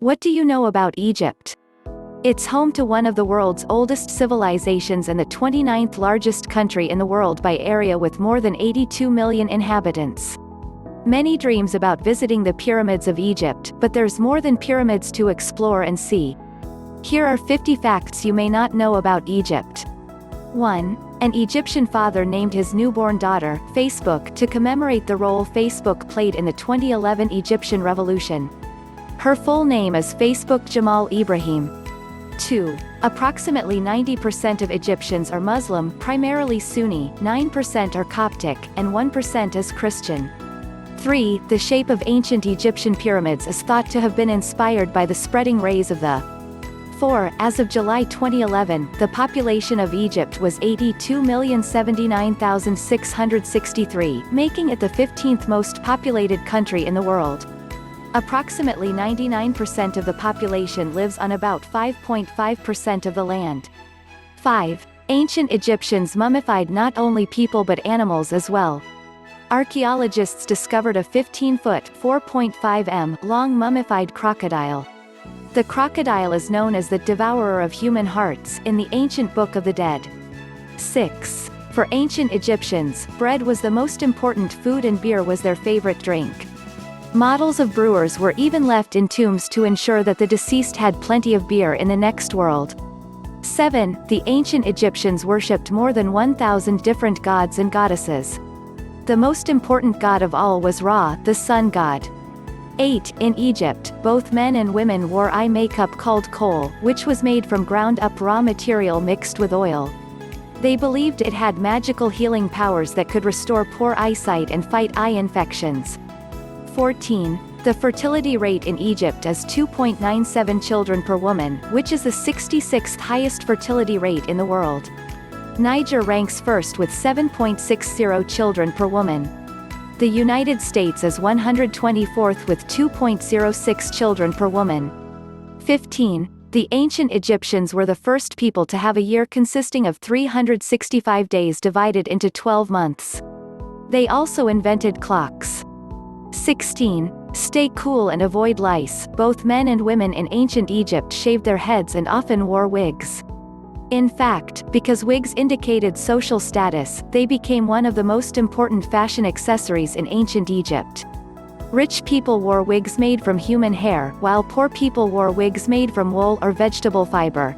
What do you know about Egypt? It's home to one of the world's oldest civilizations and the 29th largest country in the world by area with more than 82 million inhabitants. Many dreams about visiting the pyramids of Egypt, but there's more than pyramids to explore and see. Here are 50 facts you may not know about Egypt. 1. An Egyptian father named his newborn daughter, Facebook, to commemorate the role Facebook played in the 2011 Egyptian Revolution. Her full name is Facebook Jamal Ibrahim. 2. Approximately 90% of Egyptians are Muslim, primarily Sunni, 9% are Coptic, and 1% is Christian. 3. The shape of ancient Egyptian pyramids is thought to have been inspired by the spreading rays of the 4. As of July 2011, the population of Egypt was 82,079,663, making it the 15th most populated country in the world. Approximately 99% of the population lives on about 5.5% of the land. 5. Ancient Egyptians mummified not only people but animals as well. Archaeologists discovered a 15-foot (4.5 m) long mummified crocodile. The crocodile is known as the devourer of human hearts in the ancient Book of the Dead. 6. For ancient Egyptians, bread was the most important food and beer was their favorite drink. Models of brewers were even left in tombs to ensure that the deceased had plenty of beer in the next world. 7. The ancient Egyptians worshipped more than 1,000 different gods and goddesses. The most important god of all was Ra, the sun god. 8. In Egypt, both men and women wore eye makeup called kohl, which was made from ground-up raw material mixed with oil. They believed it had magical healing powers that could restore poor eyesight and fight eye infections. 14. The fertility rate in Egypt is 2.97 children per woman, which is the 66th highest fertility rate in the world. Niger ranks first with 7.60 children per woman. The United States is 124th with 2.06 children per woman. 15. The ancient Egyptians were the first people to have a year consisting of 365 days divided into 12 months. They also invented clocks. 16. Stay cool and avoid lice. Both men and women in ancient Egypt shaved their heads and often wore wigs. In fact, because wigs indicated social status, they became one of the most important fashion accessories in ancient Egypt. Rich people wore wigs made from human hair, while poor people wore wigs made from wool or vegetable fiber.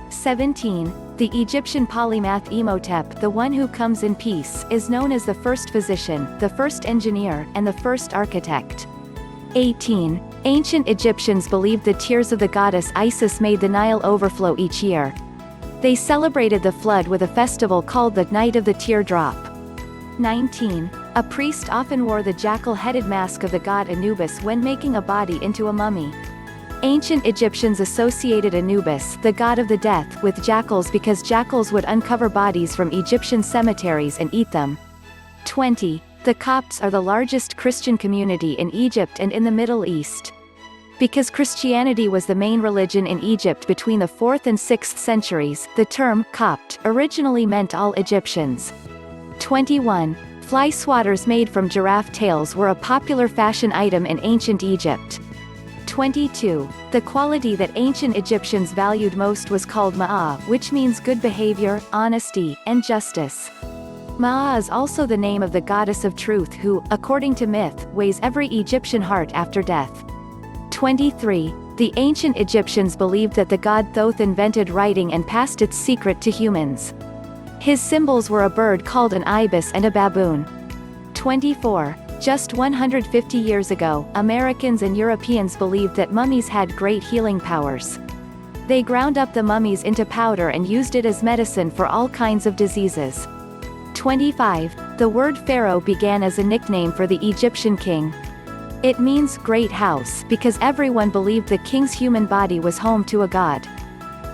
17. The Egyptian polymath Amenhotep, the one who comes in peace, is known as the first physician, the first engineer, and the first architect. 18. Ancient Egyptians believed the tears of the goddess Isis made the Nile overflow each year. They celebrated the flood with a festival called the Night of the Teardrop. 19. A priest often wore the jackal-headed mask of the god Anubis when making a body into a mummy. Ancient Egyptians associated Anubis, the god of the death, with jackals because jackals would uncover bodies from Egyptian cemeteries and eat them. 20. The Copts are the largest Christian community in Egypt and in the Middle East. Because Christianity was the main religion in Egypt between the 4th and 6th centuries, the term Copt originally meant all Egyptians. 21. Fly swatters made from giraffe tails were a popular fashion item in ancient Egypt. 22. The quality that ancient Egyptians valued most was called ma'a, which means good behavior, honesty, and justice. Ma'a is also the name of the goddess of truth who, according to myth, weighs every Egyptian heart after death. 23. The ancient Egyptians believed that the god Thoth invented writing and passed its secret to humans. His symbols were a bird called an ibis and a baboon. 24. Just 150 years ago, Americans and Europeans believed that mummies had great healing powers. They ground up the mummies into powder and used it as medicine for all kinds of diseases. 25. The word pharaoh began as a nickname for the Egyptian king. It means great house because everyone believed the king's human body was home to a god.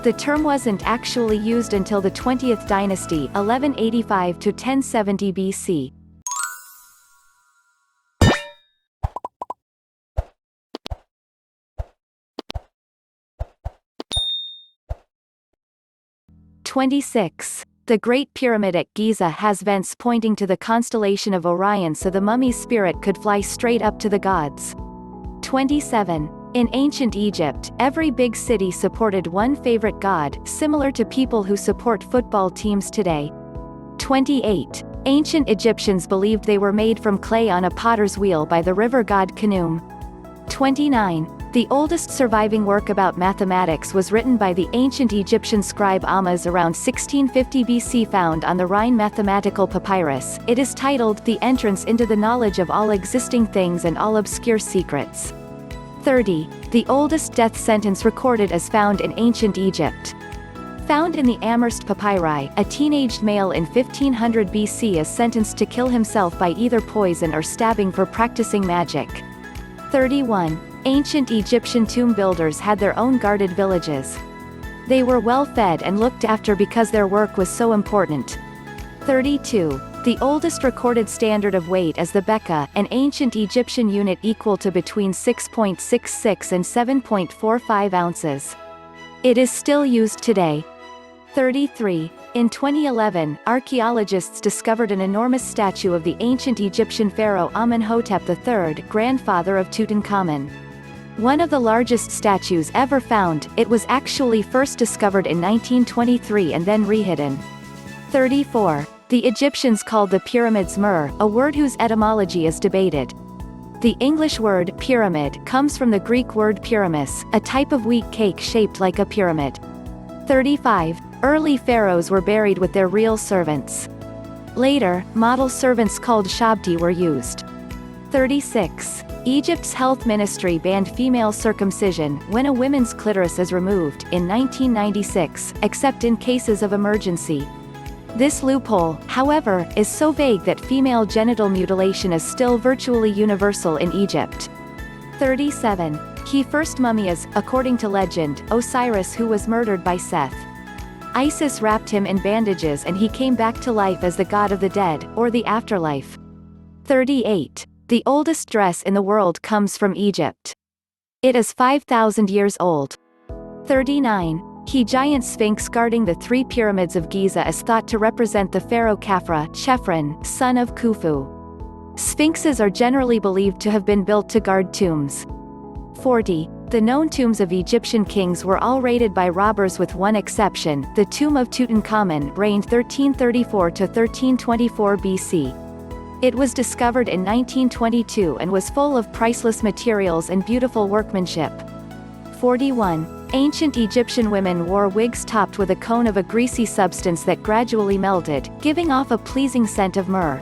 The term wasn't actually used until the 20th dynasty, 1185 to 1070 BC. The Great Pyramid at Giza has vents pointing to the constellation of Orion so the mummy's spirit could fly straight up to the gods. 27. In ancient Egypt, every big city supported one favorite god, similar to people who support football teams today. 28. Ancient Egyptians believed they were made from clay on a potter's wheel by the river god Khnum. 29. The oldest surviving work about mathematics was written by the ancient Egyptian scribe Ahmes around 1650 BC, found on the Rhine mathematical papyrus. It is titled The Entrance into the Knowledge of All Existing Things and All Obscure Secrets. 30. The oldest death sentence recorded is found in ancient Egypt. Found in the Amherst papyri, a teenaged male in 1500 BC is sentenced to kill himself by either poison or stabbing for practicing magic. 31. Ancient Egyptian tomb builders had their own guarded villages. They were well fed and looked after because their work was so important. 32. The oldest recorded standard of weight is the beqa, an ancient Egyptian unit equal to between 6.66 and 7.45 ounces. It is still used today. 33. In 2011, archaeologists discovered an enormous statue of the ancient Egyptian pharaoh Amenhotep III, grandfather of Tutankhamen. One of the largest statues ever found, it was actually first discovered in 1923 and then rehidden. 34. The Egyptians called the pyramids mur, a word whose etymology is debated. The English word pyramid comes from the Greek word pyramis, a type of wheat cake shaped like a pyramid. 35. Early pharaohs were buried with their real servants. Later, model servants called shabti were used. 36. Egypt's health ministry banned female circumcision when a woman's clitoris is removed, in 1996, except in cases of emergency. This loophole, however, is so vague that female genital mutilation is still virtually universal in Egypt. 37. He first mummies, according to legend, Osiris, who was murdered by Seth. Isis wrapped him in bandages and he came back to life as the god of the dead, or the afterlife. 38. The oldest dress in the world comes from Egypt. It is 5,000 years old. 39. The giant sphinx guarding the three pyramids of Giza is thought to represent the pharaoh Khafra, son of Khufu. Sphinxes are generally believed to have been built to guard tombs. 40. The known tombs of Egyptian kings were all raided by robbers with one exception. The tomb of Tutankhamen reigned 1334 to 1324 BC. It was discovered in 1922 and was full of priceless materials and beautiful workmanship. 41. Ancient Egyptian women wore wigs topped with a cone of a greasy substance that gradually melted, giving off a pleasing scent of myrrh.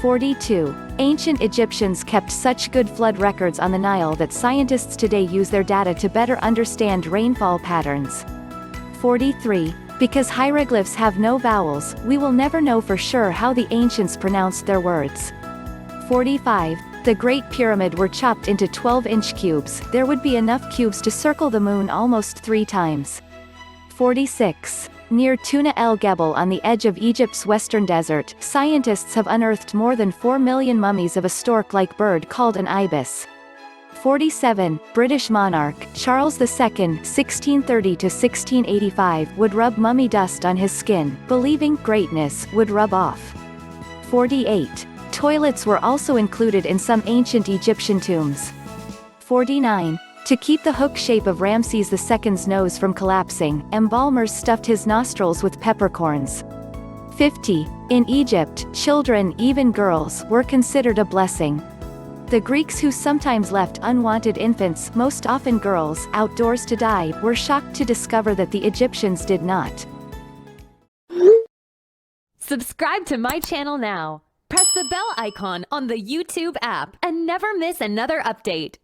42. Ancient Egyptians kept such good flood records on the Nile that scientists today use their data to better understand rainfall patterns. 43. Because hieroglyphs have no vowels, we will never know for sure how the ancients pronounced their words. 45. The Great Pyramid were chopped into 12-inch cubes. There would be enough cubes to circle the moon almost 3 times. 46. Near Tuna el-Gebel on the edge of Egypt's western desert, scientists have unearthed more than 4 million mummies of a stork-like bird called an ibis. 47. British monarch Charles II (1630–1685) would rub mummy dust on his skin, believing greatness would rub off. 48. Toilets were also included in some ancient Egyptian tombs. 49. To keep the hook shape of Ramses II's nose from collapsing, embalmers stuffed his nostrils with peppercorns. 50. In Egypt, children, even girls, were considered a blessing. The Greeks, who sometimes left unwanted infants, most often girls, outdoors to die, were shocked to discover that the Egyptians did not. Subscribe to my channel now. Press the bell icon on the YouTube app and never miss another update.